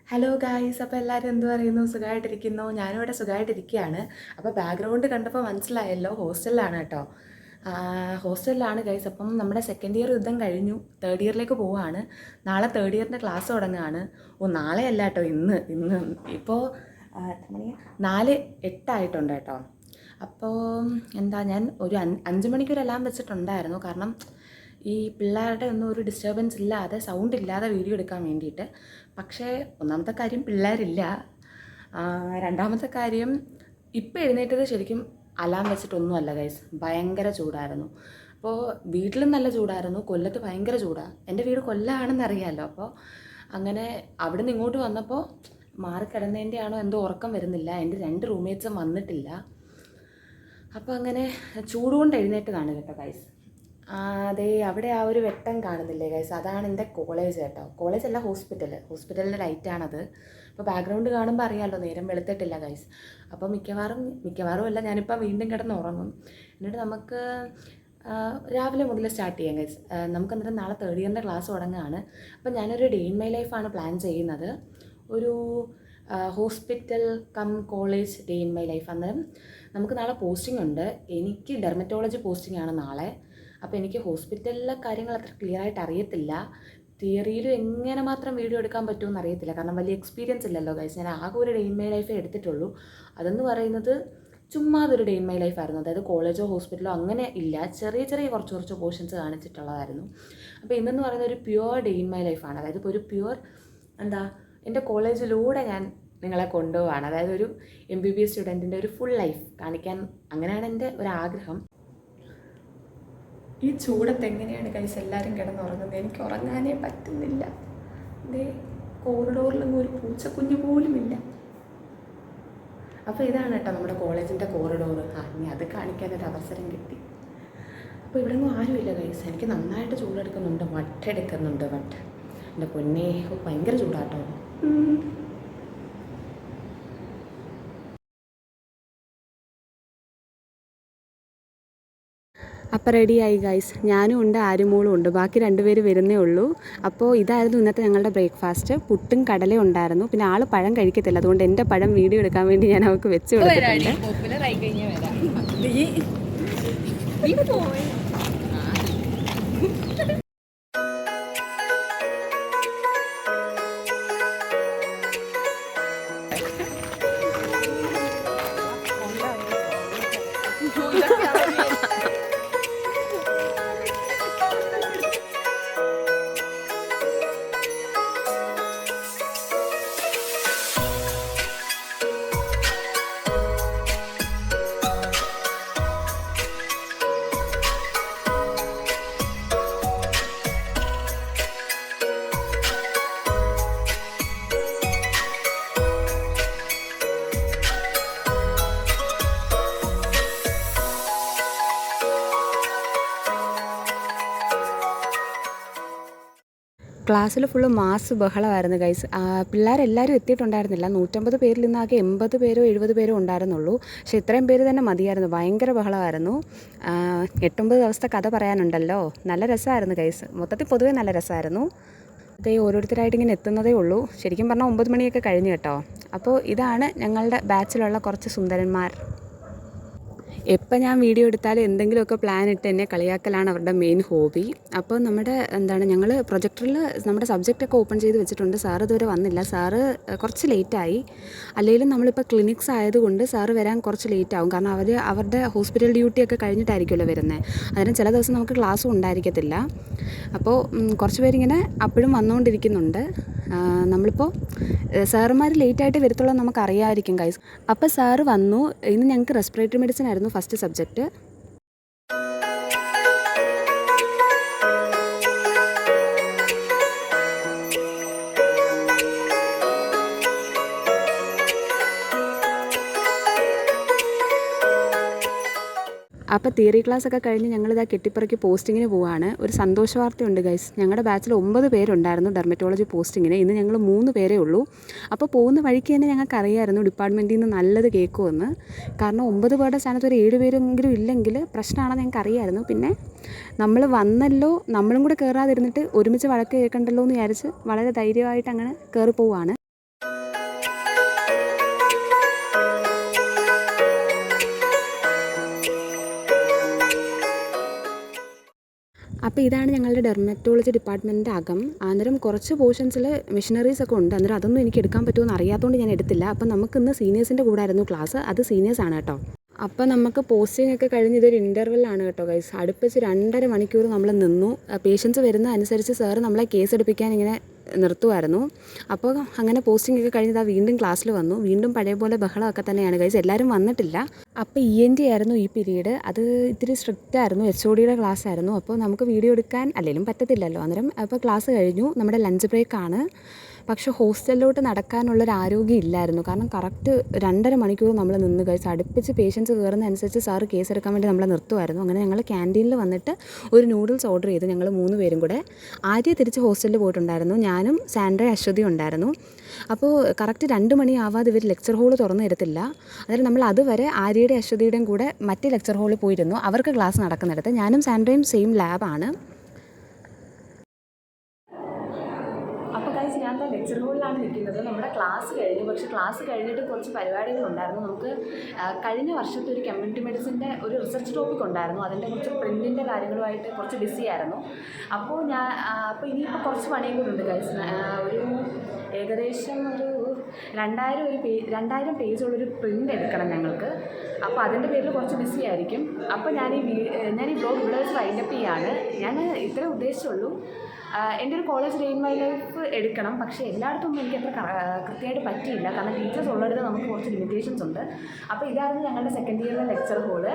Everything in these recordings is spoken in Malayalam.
ഹലോ ഗായ്സ്, അപ്പോൾ എല്ലാവരും എന്ത് പറയുന്നു? സുഖമായിട്ടിരിക്കുന്നു. ഞാനിവിടെ സുഖമായിട്ടിരിക്കുകയാണ്. അപ്പോൾ ബാക്ക്ഗ്രൗണ്ട് കണ്ടപ്പോൾ മനസ്സിലായല്ലോ, ഹോസ്റ്റലിലാണ് കേട്ടോ. ഹോസ്റ്റലിലാണ് ഗൈസ്. അപ്പം നമ്മുടെ സെക്കൻഡ് ഇയർ യുദ്ധം കഴിഞ്ഞു, തേർഡ് ഇയറിലേക്ക് പോവുകയാണ്. നാളെ തേർഡ് ഇയറിൻ്റെ ക്ലാസ് തുടങ്ങുകയാണ്. നാളെ അല്ല കേട്ടോ, ഇന്ന് ഇന്ന് ഇപ്പോൾ എത്ര മണി 4:08 കേട്ടോ. അപ്പോൾ എന്താ, ഞാൻ ഒരു 5 മണിക്കൊരു അലാം വെച്ചിട്ടുണ്ടായിരുന്നു. കാരണം ഈ പിള്ളേരുടെ ഒന്നും ഒരു ഡിസ്റ്റർബൻസ് ഇല്ലാതെ, സൗണ്ട് ഇല്ലാതെ വീഡിയോ എടുക്കാൻ വേണ്ടിയിട്ട്. പക്ഷേ ഒന്നാമത്തെ കാര്യം പിള്ളേരില്ല. രണ്ടാമത്തെ കാര്യം, ഇപ്പം എഴുന്നേറ്റത് ശരിക്കും അലാം വെച്ചിട്ടൊന്നുമല്ല ഗൈസ്. ഭയങ്കര ചൂടായിരുന്നു. അപ്പോൾ വീട്ടിലും നല്ല ചൂടായിരുന്നു, കൊല്ലത്ത് ഭയങ്കര ചൂടാണ്. എൻ്റെ വീട് കൊല്ലമാണെന്ന് അറിയാമല്ലോ. അപ്പോൾ അങ്ങനെ അവിടെ നിന്ന് ഇങ്ങോട്ട് വന്നപ്പോൾ മാറിക്കിടന്നതിൻ്റെ ആണോ എന്തോ ഉറക്കം വരുന്നില്ല. എൻ്റെ 2 റൂംമേറ്റ്സും വന്നിട്ടില്ല. അപ്പോൾ അങ്ങനെ ചൂടുകൊണ്ട് എഴുന്നേറ്റതാണ് കേട്ടോ ഗൈസ്. അതെ, അവിടെ ആ ഒരു വെട്ടം കാണുന്നില്ലേ ഗൈസ്, അതാണ് എൻ്റെ കോളേജ് കേട്ടോ. കോളേജല്ല, ഹോസ്പിറ്റലിൻ്റെ ലൈറ്റാണത്. അപ്പോൾ ബാക്ക്ഗ്രൗണ്ട് കാണുമ്പോൾ അറിയാമല്ലോ, നേരം വെളുത്തിട്ടില്ല ഗൈസ്. അപ്പോൾ മിക്കവാറും അല്ല, ഞാനിപ്പോൾ വീണ്ടും കിടന്ന് ഉറങ്ങും. എന്നിട്ട് നമുക്ക് രാവിലെ മുതൽ സ്റ്റാർട്ട് ചെയ്യാം ഗൈസ്. നമുക്ക് എന്നിട്ട് നാളെ തേർഡ് ഇയറിൻ്റെ ക്ലാസ് തുടങ്ങുകയാണ്. അപ്പോൾ ഞാനൊരു ഡേ ഇൻ മൈ ലൈഫാണ് പ്ലാൻ ചെയ്യുന്നത്. ഒരു hospital cum college day in my life. അന്നേരം നമുക്ക് നാളെ പോസ്റ്റിംഗ് ഉണ്ട്. എനിക്ക് ഡെർമറ്റോളജി പോസ്റ്റിംഗ് ആണ് നാളെ. അപ്പോൾ എനിക്ക് ഹോസ്പിറ്റലിലെ കാര്യങ്ങൾ അത്ര ക്ലിയർ ആയിട്ട് അറിയത്തില്ല. തിയറിയിൽ എങ്ങനെ മാത്രം വീഡിയോ എടുക്കാൻ പറ്റുമെന്ന് അറിയത്തില്ല, കാരണം വലിയ എക്സ്പീരിയൻസ് ഇല്ലല്ലോ ഗൈസ്. ഞാൻ ആകെ ഒരു ഡേ ഇൻ മൈ ലൈഫേ എടുത്തിട്ടുള്ളൂ. അതെന്ന് പറയുന്നത് ചുമ്മാ അതൊരു ഡേ ഇൻ മൈ ലൈഫായിരുന്നു. അതായത് കോളേജോ ഹോസ്പിറ്റലോ അങ്ങനെ ഇല്ല, ചെറിയ കുറച്ച് പോർഷൻസ് കാണിച്ചിട്ടുള്ളതായിരുന്നു. അപ്പോൾ ഇന്നെന്ന് പറയുന്നത് ഒരു പ്യുവർ ഡേ ഇൻ മൈ ലൈഫാണ്. അതായത് ഇപ്പോൾ ഒരു പ്യുവർ എന്താ, എൻ്റെ കോളേജിലൂടെ ഞാൻ നിങ്ങളെ കൊണ്ടുപോവാണ്. അതായത് ഒരു MBBS സ്റ്റുഡൻറ്റിൻ്റെ ഒരു ഫുൾ ലൈഫ് കാണിക്കാൻ, അങ്ങനെയാണ് എൻ്റെ ഒരാഗ്രഹം. ഈ ചൂടത്ത് എങ്ങനെയാണ് ഗൈസ് എല്ലാവരും കിടന്നുറങ്ങുന്നത്? എനിക്ക് ഉറങ്ങാനേ പറ്റുന്നില്ല. ഇതേ കോറിഡോറിലൊന്നും ഒരു പൂച്ചക്കുഞ്ഞ് പോലുമില്ല. അപ്പോൾ ഇതാണ് കേട്ടോ നമ്മുടെ കോളേജിൻ്റെ കോറിഡോർ. ഇനി അത് കാണിക്കാനൊരു അവസരം കിട്ടി. അപ്പോൾ ഇവിടെ ഒന്നും ആരുമില്ല ഗൈസ്. എനിക്ക് നന്നായിട്ട് ചൂടെടുക്കുന്നുണ്ട്, വട്ടെടുക്കുന്നുണ്ട്. എൻ്റെ പൊന്നേ, ഭയങ്കര ചൂടാട്ടോ. അപ്പോൾ റെഡിയായി ഗൈസ്. ഞാനും ഉണ്ട്, ആരുമോളും ഉണ്ട്, ബാക്കി 2 പേര് വരുന്നേ ഉള്ളൂ. അപ്പോൾ ഇതായിരുന്നു ഇന്നത്തെ ഞങ്ങളുടെ ബ്രേക്ക്ഫാസ്റ്റ്. പുട്ടും കടലയും ഉണ്ടായിരുന്നു. പിന്നെ ആൾ പഴം കഴിക്കത്തില്ല, അതുകൊണ്ട് എൻ്റെ പഴം വീഡിയോ എടുക്കാൻ വേണ്ടി ഞാൻ അവൾക്ക് വെച്ച് കൊടുത്തിട്ടുണ്ട്. ക്ലാസ്സിൽ ഫുള്ള് മാസ് ബഹളമായിരുന്നു ഗൈസ്. പിള്ളേരെല്ലാവരും എത്തിയിട്ടുണ്ടായിരുന്നില്ല. 150 പേരിൽ നിന്നാകെ 80 പേരോ 70 പേരോ ഉണ്ടായിരുന്നുള്ളൂ. പക്ഷേ ഇത്രയും പേര് തന്നെ മതിയായിരുന്നു. ഭയങ്കര ബഹളമായിരുന്നു. 8-9 ദിവസത്തെ കഥ പറയാനുണ്ടല്ലോ. നല്ല രസമായിരുന്നു ഗൈസ്. മൊത്തത്തിൽ പൊതുവേ നല്ല രസമായിരുന്നു. അതേ, ഓരോരുത്തരായിട്ട് ഇങ്ങനെ എത്തുന്നതേ ഉള്ളൂ. ശരിക്കും പറഞ്ഞാൽ 9 മണിയൊക്കെ കഴിഞ്ഞു കേട്ടോ. അപ്പോൾ ഇതാണ് ഞങ്ങളുടെ ബാച്ചിലുള്ള കുറച്ച് സുന്ദരന്മാർ. എപ്പോൾ ഞാൻ വീഡിയോ എടുത്താലും എന്തെങ്കിലുമൊക്കെ പ്ലാൻ ഇട്ട് എന്നെ കളിയാക്കലാണ് അവരുടെ മെയിൻ ഹോബി. അപ്പോൾ ഞങ്ങൾ പ്രൊജക്ടറിൽ നമ്മുടെ സബ്ജക്റ്റൊക്കെ ഓപ്പൺ ചെയ്ത് വെച്ചിട്ടുണ്ട്. സാറ് ഇതുവരെ വന്നില്ല. സാറ് കുറച്ച് ലേറ്റായി. അല്ലെങ്കിലും നമ്മളിപ്പോൾ ക്ലിനിക്സ് ആയതുകൊണ്ട് സാറ് വരാൻ കുറച്ച് ലേറ്റ് ആവും. കാരണം അവരുടെ ഹോസ്പിറ്റൽ ഡ്യൂട്ടിയൊക്കെ കഴിഞ്ഞിട്ടായിരിക്കുമല്ലോ വരുന്നത്. അതിന് ചില ദിവസം നമുക്ക് ക്ലാസ്സും ഉണ്ടായിരിക്കത്തില്ല. അപ്പോൾ കുറച്ച് പേരിങ്ങനെ അപ്പോഴും വന്നുകൊണ്ടിരിക്കുന്നുണ്ട്. നമ്മളിപ്പോൾ സാറുമാർ ലേറ്റായിട്ട് വരത്തുള്ളൂ നമുക്കറിയാമായിരിക്കും ഗൈസ്. അപ്പോൾ സാറ് വന്നു. ഇന്ന് ഞങ്ങൾക്ക് റെസ്പിറേറ്ററി മെഡിസിൻ ആയിരുന്നു ഫസ്റ്റ് സബ്ജക്റ്റ്. അപ്പോൾ തിയറി ക്ലാസ്സൊക്കെ കഴിഞ്ഞ് ഞങ്ങളിതാ കെട്ടിപ്പറക്കി പോസ്റ്റിങ്ങിന് പോവാണ്. ഒരു സന്തോഷ വാർത്തയുണ്ട് ഗൈസ്. ഞങ്ങളുടെ ബാച്ചിൽ 9 പേരുണ്ടായിരുന്നു ഡെർമറ്റോളജി പോസ്റ്റിങ്ങിന്. ഇന്ന് ഞങ്ങൾ 3 പേരേ ഉള്ളൂ. അപ്പോൾ പോകുന്ന വഴിക്ക് തന്നെ ഞങ്ങൾക്ക് അറിയാമായിരുന്നു ഡിപ്പാർട്ട്മെൻറ്റിൽ നിന്ന് നല്ലത് കേൾക്കുമെന്ന്. കാരണം 9 പേരുടെ സ്ഥാനത്ത് ഒരു 7 പേരെങ്കിലും ഇല്ലെങ്കിൽ പ്രശ്നമാണെന്ന് ഞങ്ങൾക്ക് അറിയാമായിരുന്നു. പിന്നെ നമ്മൾ വന്നല്ലോ, നമ്മളും കൂടെ കയറാതിരുന്നിട്ട് ഒരുമിച്ച് വഴക്ക് കേൾക്കണ്ടല്ലോ എന്ന് വിചാരിച്ച് വളരെ ധൈര്യമായിട്ട് അങ്ങനെ കയറി പോവുകയാണ്. അപ്പോൾ ഇതാണ് ഞങ്ങളുടെ ഡെർമറ്റോളജി ഡിപ്പാർട്ട്മെൻറ്റിൻ്റെ അകം. അന്നേരം കുറച്ച് പോർഷൻസിൽ മെഷീനറീസ് ഒക്കെ ഉണ്ട്. അന്നേരം അതൊന്നും എനിക്ക് എടുക്കാൻ പറ്റുമോ എന്ന് അറിയാത്തതുകൊണ്ട് ഞാൻ എടുത്തില്ല. അപ്പം നമുക്കിന്ന് സീനിയേഴ്സിൻ്റെ കൂടെ ആയിരുന്നു ക്ലാസ്. അത് സീനിയേഴ്സാണ് കേട്ടോ. അപ്പോൾ നമുക്ക് പോസ്റ്റിംഗ് ഒക്കെ കഴിഞ്ഞ് ഇതൊരു ഇൻ്റർവെല്ലാണ് കേട്ടോ ഗൈസ്. അടുപ്പിച്ച് 2.5 മണിക്കൂർ നമ്മൾ നിന്നു. പേഷ്യൻസ് വരുന്ന അനുസരിച്ച് സാറ് നമ്മളെ കേസ് എടുപ്പിക്കാൻ ഇങ്ങനെ നിർത്തുമായിരുന്നു. അപ്പോൾ അങ്ങനെ പോസ്റ്റിംഗ് ഒക്കെ കഴിഞ്ഞ് വീണ്ടും ക്ലാസ്സിൽ വന്നു. വീണ്ടും പഴയ പോലെ ബഹളമൊക്കെ തന്നെയാണ് ഗൈസ്. എല്ലാവരും വന്നിട്ടില്ല. അപ്പോൾ ENT ആയിരുന്നു ഈ പീരീഡ്. അത് ഇത്തിരി സ്ട്രിക്റ്റ് ആയിരുന്നു. HODയുടെ ക്ലാസ് ആയിരുന്നു. അപ്പോൾ നമുക്ക് വീഡിയോ എടുക്കാൻ അല്ലെങ്കിലും പറ്റത്തില്ലല്ലോ. അന്നേരം അപ്പോൾ ക്ലാസ് കഴിഞ്ഞു. നമ്മുടെ ലഞ്ച് ബ്രേക്കാണ്. പക്ഷേ ഹോസ്റ്റലിലോട്ട് നടക്കാനുള്ളൊരു ആരോഗ്യം ഇല്ലായിരുന്നു. കാരണം കറക്റ്റ് 2.5 മണിക്കൂർ നമ്മൾ നിന്ന് കഴിച്ച് അടുപ്പിച്ച് പേഷ്യൻസ് കയറുന്ന അനുസരിച്ച് സാറ് കേസ് എടുക്കാൻ വേണ്ടി നമ്മളെ നിർത്തുമായിരുന്നു. അങ്ങനെ ഞങ്ങൾ ക്യാൻറ്റീനിൽ വന്നിട്ട് ഒരു നൂഡിൽസ് ഓർഡർ ചെയ്ത് ഞങ്ങൾ 3 പേരും കൂടെ. ആര്യ തിരിച്ച് ഹോസ്റ്റലിൽ പോയിട്ടുണ്ടായിരുന്നു. ഞാനും സാൻഡ്രയും അശ്വതിയും ഉണ്ടായിരുന്നു. അപ്പോൾ കറക്റ്റ് 2 മണിയാവാതെ ഇവർ ലെക്ചർ ഹോൾ തുറന്നു തരത്തില്ല. അതായത് നമ്മൾ അതുവരെ ആര്യയുടെയും അശ്വതിയുടെയും കൂടെ മറ്റേ ലെക്ചർ ഹോളിൽ പോയിരുന്നു. അവർക്ക് ക്ലാസ് നടക്കുന്നിടത്ത്. ഞാനും സാൻഡ്രയും സെയിം ലാബാണ്. ഞാൻ ലെക്ചർ ഹോളിലാണ് നിൽക്കുന്നത്. നമ്മുടെ ക്ലാസ് കഴിഞ്ഞു. പക്ഷേ ക്ലാസ് കഴിഞ്ഞിട്ട് കുറച്ച് പരിപാടികളുണ്ടായിരുന്നു. നമുക്ക് കഴിഞ്ഞ വർഷത്തെ ഒരു കമ്മ്യൂണിറ്റി മെഡിസിൻ്റെ ഒരു റിസർച്ച് ടോപ്പിക് ഉണ്ടായിരുന്നു. അതിൻ്റെ കുറച്ച് പ്രിൻറ്റിൻ്റെ കാര്യങ്ങളുമായിട്ട് കുറച്ച് ബിസി ആയിരുന്നു. അപ്പോൾ ഇനിയിപ്പോൾ കുറച്ച് പണിയും കൂടെ ഉണ്ട് ഗൈസ്. ഒരു ഏകദേശം ഒരു 2000 പേജുള്ളൊരു പ്രിൻ്റ് എടുക്കണം ഞങ്ങൾക്ക്. അപ്പോൾ അതിൻ്റെ പേരിൽ കുറച്ച് ബിസി ആയിരിക്കും. അപ്പോൾ ഞാൻ ഈ വ്ലോഗ് ഇവിടെ വെച്ച് വൈൻഡപ്പ് ചെയ്യാണ്. ഞാൻ ഇത്രേ ഉദ്ദേശിച്ചുള്ളൂ. എൻ്റെ ഒരു college day in my life എടുക്കണം. പക്ഷേ എല്ലായിടത്തും എനിക്ക് അത്ര കൃത്യമായിട്ട് പറ്റിയില്ല. കാരണം ടീച്ചേഴ്സ് ഉള്ളിടത്ത് നമുക്ക് കുറച്ച് ലിമിറ്റേഷൻസ് ഉണ്ട്. അപ്പോൾ ഇതായിരുന്നു ഞങ്ങളുടെ സെക്കൻഡ് ഇയറിലെ ലെക്ചർ ഹോള്.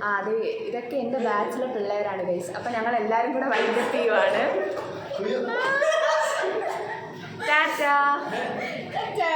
അത് ഇതൊക്കെ എൻ്റെ ബാച്ചിലെ പിള്ളേരാണ് ഗൈസ്. അപ്പോൾ ഞങ്ങൾ എല്ലാവരും കൂടെ വൈൻഡപ്പ് ചെയ്യുവാണ്. ടാറ്റാ ടാറ്റാ.